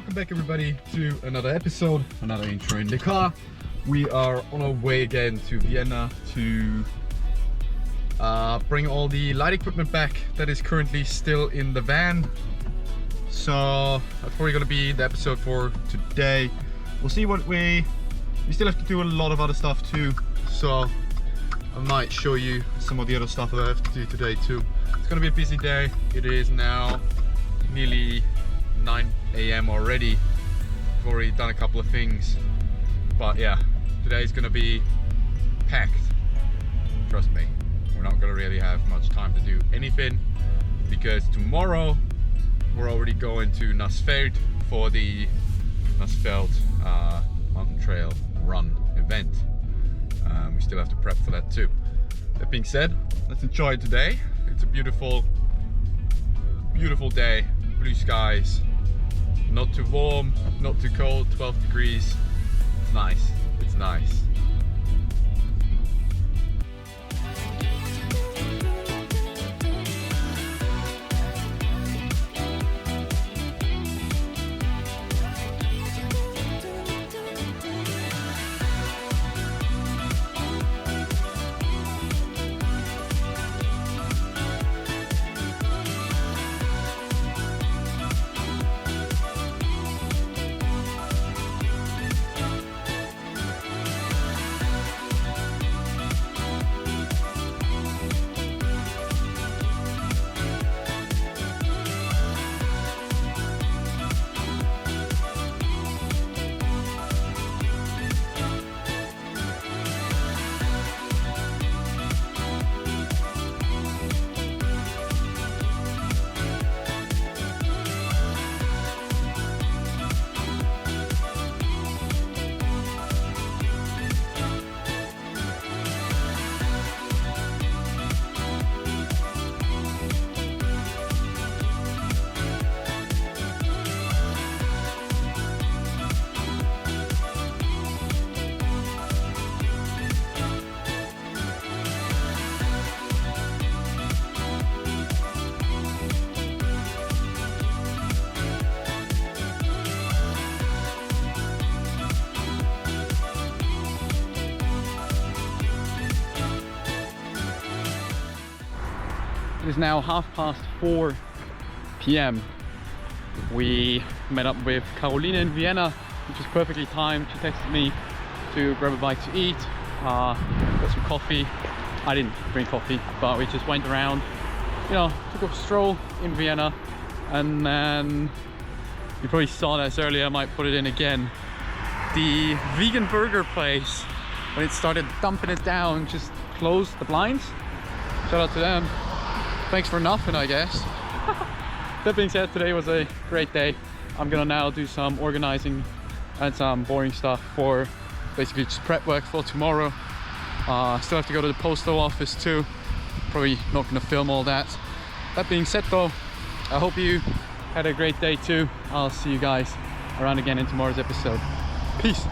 welcome back everybody to another episode, another intro in the car. We are on our way again to Vienna to bring all the light equipment back that is currently still in the van. So that's probably gonna be the episode for today. We'll see what we still have to do a lot of other stuff too. So I might show you some of the other stuff that I have to do today too. It's gonna be a busy day. It is now nearly 9 AM already. I've already done a couple of things, but yeah, today's gonna be packed. Trust me, we're not gonna really have much time to do anything because tomorrow we're already going to Nassfeld for the Nassfeld mountain trail run event. We still have to prep for that too. That being said, let's enjoy today. It's a beautiful day, blue skies, not too warm, not too cold, 12 degrees. It's nice, it's nice. It is now 4:30 PM. We met up with Caroline in Vienna, which is perfectly timed. She texted me to grab a bite to eat, got some coffee. I didn't drink coffee, but we just went around, took a stroll in Vienna. And then you probably saw this earlier, I might put it in again. The vegan burger place, when it started dumping it down, just closed the blinds. Shout out to them. Thanks for nothing, I guess. That being said, today was a great day. I'm gonna now do some organizing and some boring stuff for basically just prep work for tomorrow. Still have to go to the postal office too. Probably not gonna film all that. That being said though, I hope you had a great day too. I'll see you guys around again in tomorrow's episode. Peace.